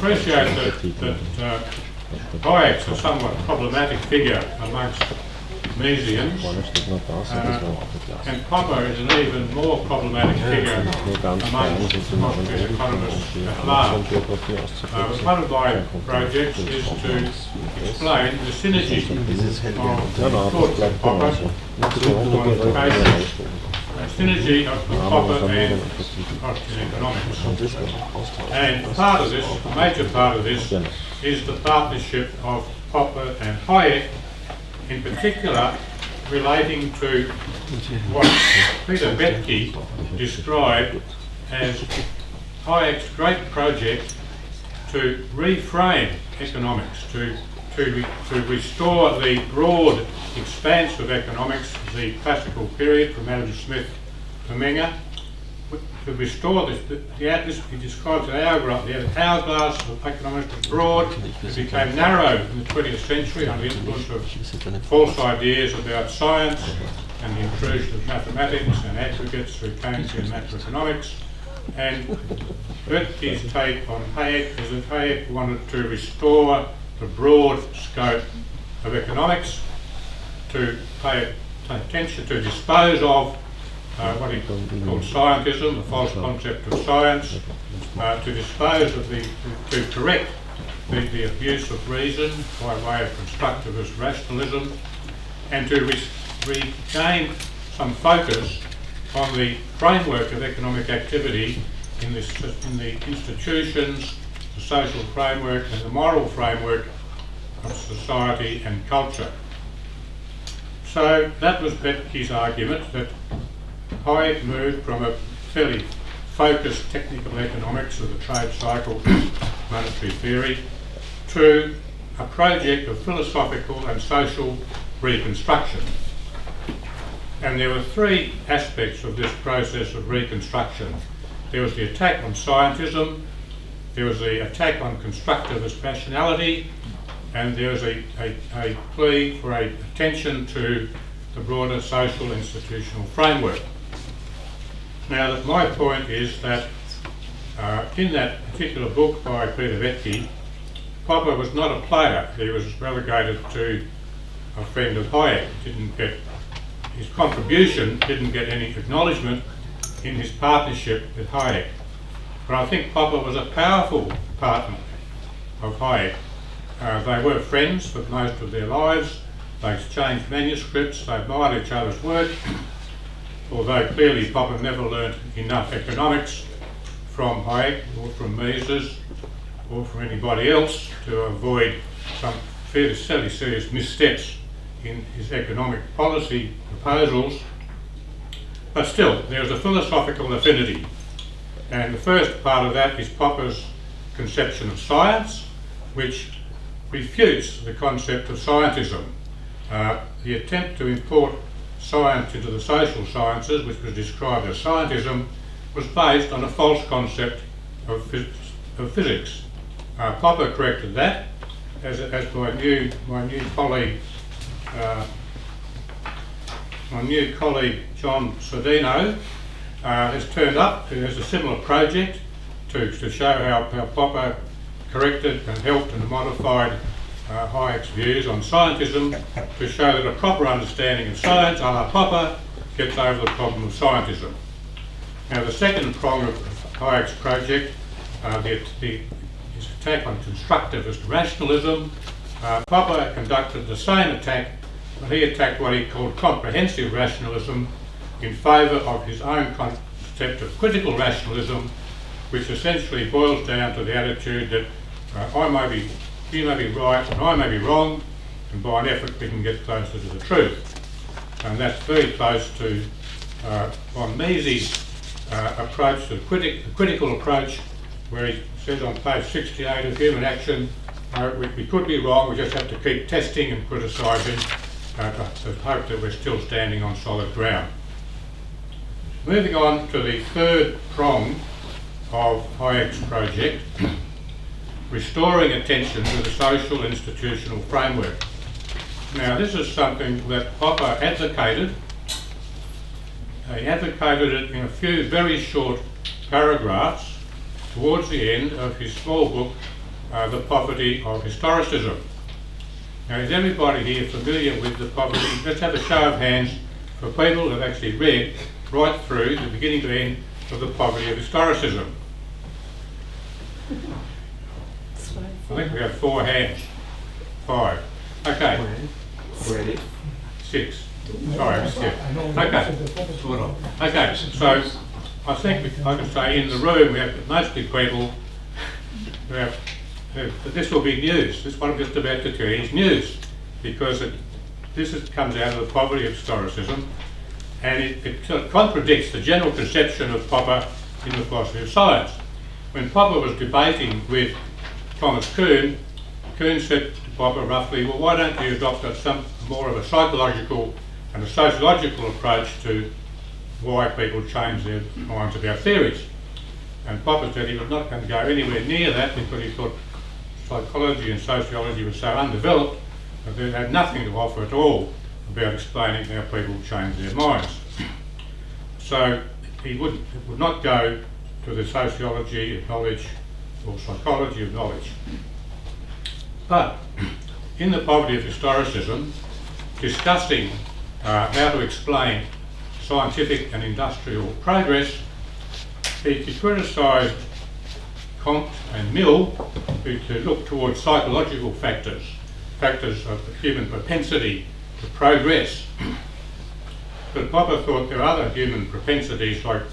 appreciate that Hayek's a somewhat problematic figure amongst Keynesians, and Popper is an even more problematic figure amongst Austrian economists at large. One of my projects is to explain the synergy of the thoughts of Popper synergy of Popper and Austrian economics. And part of this, a major part of this, is the partnership of Popper and Hayek, in particular relating to what Peter Boettke described as Hayek's great project to reframe economics, to restore the broad expanse of economics, the classical period from Adam Smith to Menger, to restore this, he describes an hourglass, the hourglass of economics was broad, it became narrow in the 20th century under the influence of false ideas about science and the intrusion of mathematics and aggregates through Keynesian macroeconomics. And Boettke's take on Hayek is that Hayek wanted to restore the broad scope of economics, to pay attention to dispose of what he called scientism, the false concept of science, to dispose of to correct the abuse of reason by way of constructivist rationalism, and to regain some focus on the framework of economic activity in the institutions, the social framework and the moral framework of society and culture. So that was Boettke's argument, that Hayek moved from a fairly focused technical economics of the trade cycle, monetary theory, to a project of philosophical and social reconstruction. And there were three aspects of this process of reconstruction. There was the attack on scientism, there was the attack on constructivist rationality, and there was a plea for attention to the broader social institutional framework. Now, my point is that in that particular book by Peter Boettke, Popper was not a player. He was relegated to a friend of Hayek. His contribution didn't get any acknowledgement in his partnership with Hayek. But I think Popper was a powerful partner of Hayek. They were friends for most of their lives. They exchanged manuscripts, they admired each other's work, although clearly Popper never learnt enough economics from Hayek or from Mises or from anybody else to avoid some fairly serious missteps in his economic policy proposals. But still, there's a philosophical affinity, and the first part of that is Popper's conception of science, which refutes the concept of scientism. The attempt to import science into the social sciences, which was described as scientism, was based on a false concept of physics. Popper corrected that, as my new colleague John Sardino has turned up, who has a similar project to show how Popper corrected and helped and modified Hayek's views on scientism, to show that a proper understanding of science, a la Popper, gets over the problem of scientism. Now, the second prong of Hayek's project, his attack on constructivist rationalism, Popper conducted the same attack, but he attacked what he called comprehensive rationalism in favour of his own concept of critical rationalism, which essentially boils down to the attitude that you may be right and I may be wrong, and by an effort we can get closer to the truth. And that's very close to von Mises' approach, the critical approach, where he says on page 68 of Human Action, we could be wrong, we just have to keep testing and criticising to hope that we're still standing on solid ground. Moving on to the third prong of Hayek's project, restoring attention to the social institutional framework. Now, this is something that Popper advocated. He advocated it in a few very short paragraphs towards the end of his small book, the poverty of historicism. Now, is everybody here familiar with the poverty? Let's have a show of hands for people who have actually read right through the beginning to end of the poverty of historicism. I think we have 4 hands. 5. Okay. Ready? 6. Sorry, I skipped. Okay, so I think I can say in the room we have mostly people who have, this will be news. This what I'm just about to tell you is news, because comes out of the poverty of historicism, and it sort of contradicts the general conception of Popper in the philosophy of science. When Popper was debating with Thomas Kuhn, Kuhn said to Popper roughly, well, why don't you adopt some more of a psychological and a sociological approach to why people change their minds about theories. And Popper said he was not going to go anywhere near that because he thought psychology and sociology were so undeveloped that they had nothing to offer at all about explaining how people change their minds. So he would not go to the sociology of knowledge or psychology of knowledge. But in the poverty of historicism, discussing how to explain scientific and industrial progress, he criticised Comte and Mill to look towards psychological factors of human propensity to progress. But Popper thought there are other human propensities like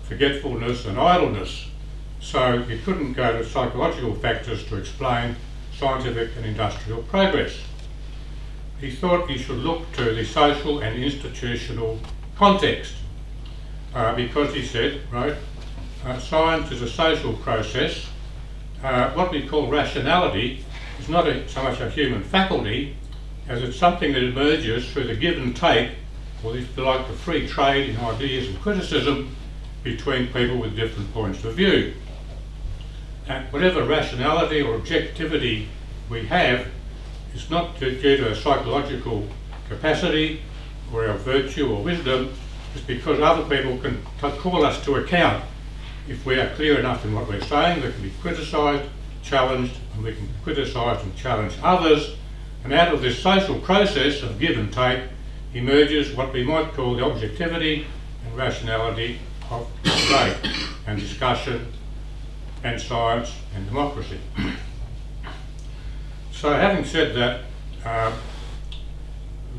forgetfulness and idleness, so he couldn't go to psychological factors to explain scientific and industrial progress. He thought he should look to the social and institutional context, because he said, right, science is a social process. What we call rationality is not so much a human faculty as it's something that emerges through the give and take, or if you like, the free trade in ideas and criticism between people with different points of view. And whatever rationality or objectivity we have is not due to a psychological capacity or our virtue or wisdom. It's because other people can call us to account. If we are clear enough in what we're saying, we can be criticised, challenged, and we can criticise and challenge others. And out of this social process of give and take emerges what we might call the objectivity and rationality of debate and discussion and science and democracy. So having said that,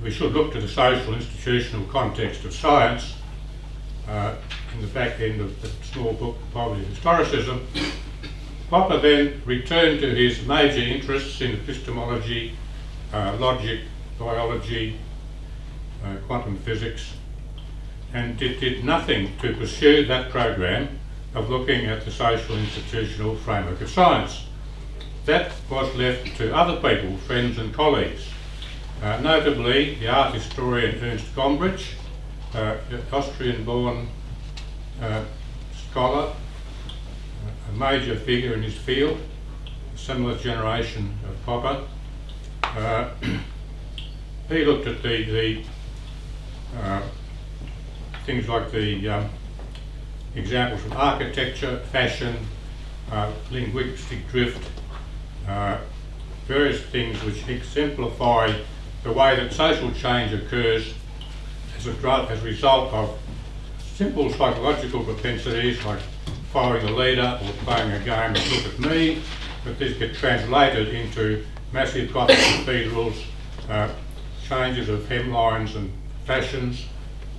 we should look to the social institutional context of science in the back end of the small book, Poverty and Historicism. Popper then returned to his major interests in epistemology, logic, biology, quantum physics, and did nothing to pursue that program of looking at the social institutional framework of science. That was left to other people, friends and colleagues, notably the art historian Ernst Gombrich, Austrian-born scholar, a major figure in his field, a similar generation of Popper. He looked at the things like the examples from architecture, fashion, linguistic drift, various things which exemplify the way that social change occurs as a result of simple psychological propensities like following the leader or playing a game of look at me, but these get translated into massive Gothic cathedrals, changes of hemlines and fashions,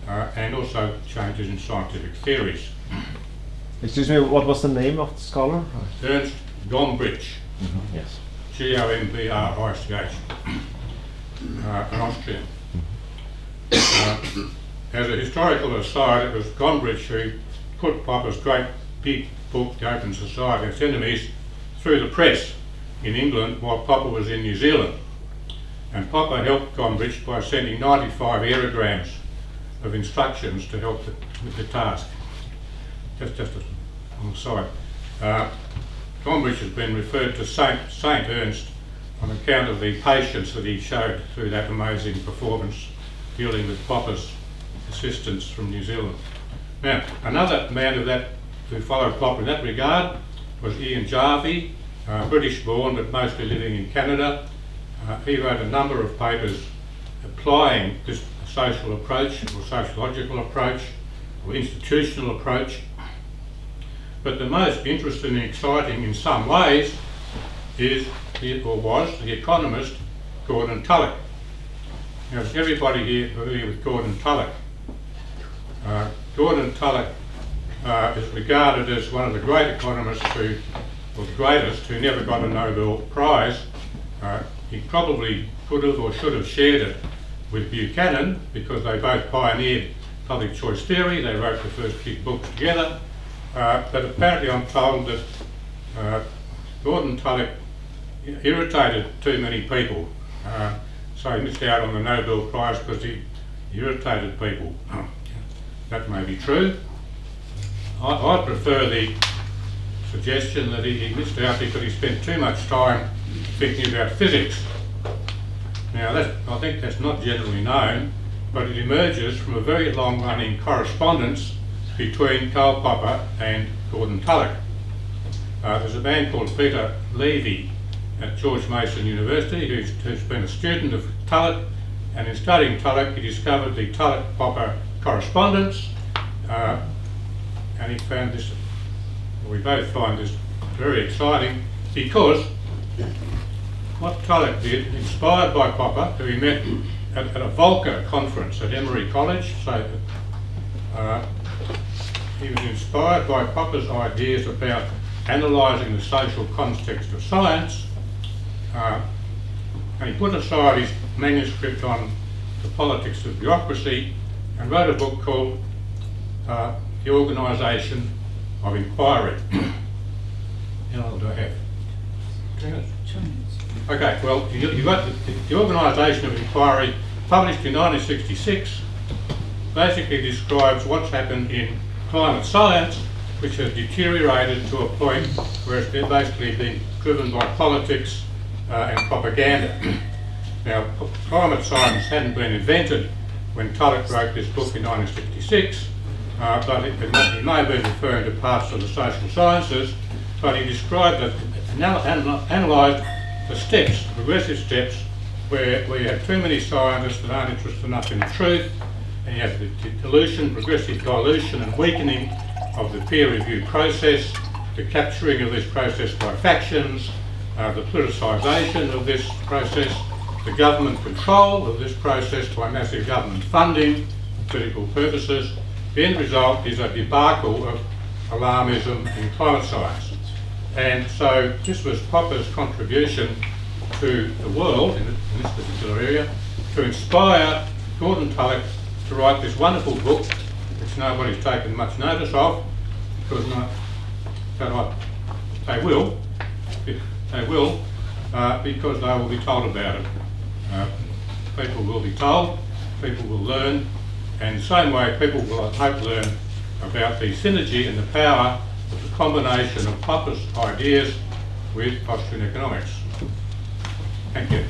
and also changes in scientific theories. Excuse me, what was the name of the scholar? Ernst Gombrich. Mm-hmm. Yes. Gombrich, an Austrian. As a historical aside, it was Gombrich who put Popper's great big book, The Open Society and Its Enemies, through the press in England while Popper was in New Zealand. And Popper helped Gombrich by sending 95 aerograms of instructions to help with the task. Just on the side. Gombrich has been referred to Saint Ernst on account of the patience that he showed through that amazing performance dealing with Popper's assistance from New Zealand. Now, another man who followed Popper in that regard was Ian Jarvie, British born but mostly living in Canada. He wrote a number of papers applying this social approach or sociological approach or institutional approach. But the most interesting and exciting in some ways is, or was, the economist Gordon Tullock. Now, is everybody here familiar with Gordon Tullock? Gordon Tullock is regarded as one of the great economists who, or the greatest, who never got a Nobel Prize. He probably could have or should have shared it with Buchanan because they both pioneered public choice theory. They wrote the first big books together. But apparently I'm told that Gordon Tullock irritated too many people. So he missed out on the Nobel Prize because he irritated people. That may be true. I prefer the suggestion that he missed out because he spent too much time thinking about physics. Now I think that's not generally known, but it emerges from a very long-running correspondence between Karl Popper and Gordon Tullock. There's a man called Peter Levy at George Mason University who's been a student of Tullock, and in studying Tullock he discovered the Tullock-Popper correspondence, and he found this, we both find this very exciting because what Tullock did, inspired by Popper, who he met at a Volcker conference at Emory College, so he was inspired by Popper's ideas about analysing the social context of science, and he put aside his manuscript on the politics of bureaucracy and wrote a book called The Organisation of Inquiry. How long do I have? 2 minutes? Okay, well, you got the Organisation of Inquiry, published in 1966, basically describes what's happened in climate science, which has deteriorated to a point where it's basically been driven by politics and propaganda. Now, climate science hadn't been invented when Tullock wrote this book in 1966, but he may have been referring to parts of the social sciences, but he described it, analysed the steps, the progressive steps, where you have too many scientists that aren't interested enough in the truth, and you have the dilution, progressive dilution and weakening of the peer review process, the capturing of this process by factions, the politicisation of this process, the government control of this process by massive government funding for political purposes. The end result is a debacle of alarmism in climate science. And so this was Popper's contribution to the world in this particular area to inspire Gordon Tullock to write this wonderful book, which nobody's taken much notice of, because they will, because they will be told about it. People will be told, people will learn, and the same way people will, I hope, learn about the synergy and the power of the combination of Popper's ideas with Austrian economics. Thank you.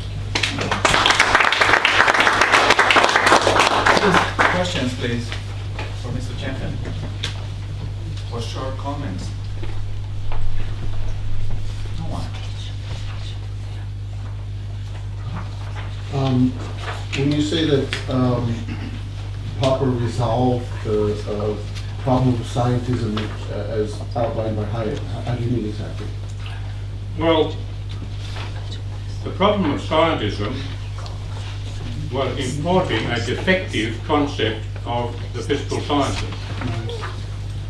Questions, please, for Mr. Champion, or short comments? No one. When you say that Popper resolved the problem of scientism as outlined by Hayek, how do you mean exactly? Well, the problem of scientism was importing a defective concept of the physical sciences.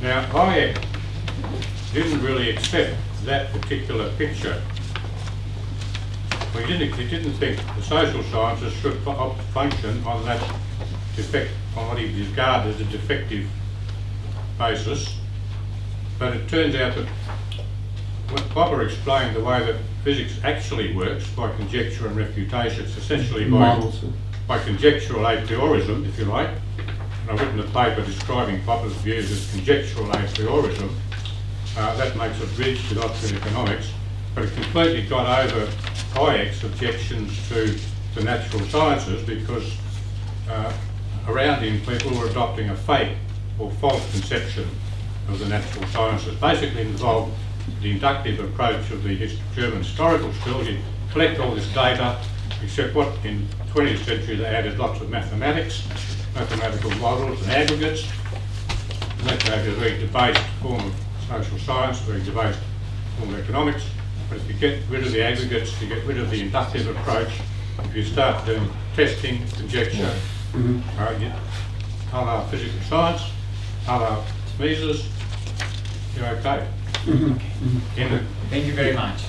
Now, Hayek didn't really accept that particular picture. Well, he didn't think the social sciences should function on that defect, on what he regarded as a defective basis. But it turns out that when Popper explained the way that physics actually works by conjecture and refutation, it's essentially by conjectural a priorism, if you like. And I've written a paper describing Popper's views as conjectural a priorism. That makes a bridge with Austrian economics, but it completely got over Hayek's objections to the natural sciences because around him people were adopting a fake or false conception of the natural sciences. Basically involved the inductive approach of the German historical school. You collect all this data, except what in the 20th century they added lots of mathematics, mathematical models and aggregates. And that gave you a very debased form of social science, a very debased form of economics. But if you get rid of the aggregates, you get rid of the inductive approach, if you start doing testing, conjecture, a la physical science, a la Mises, you're okay. Thank you very much.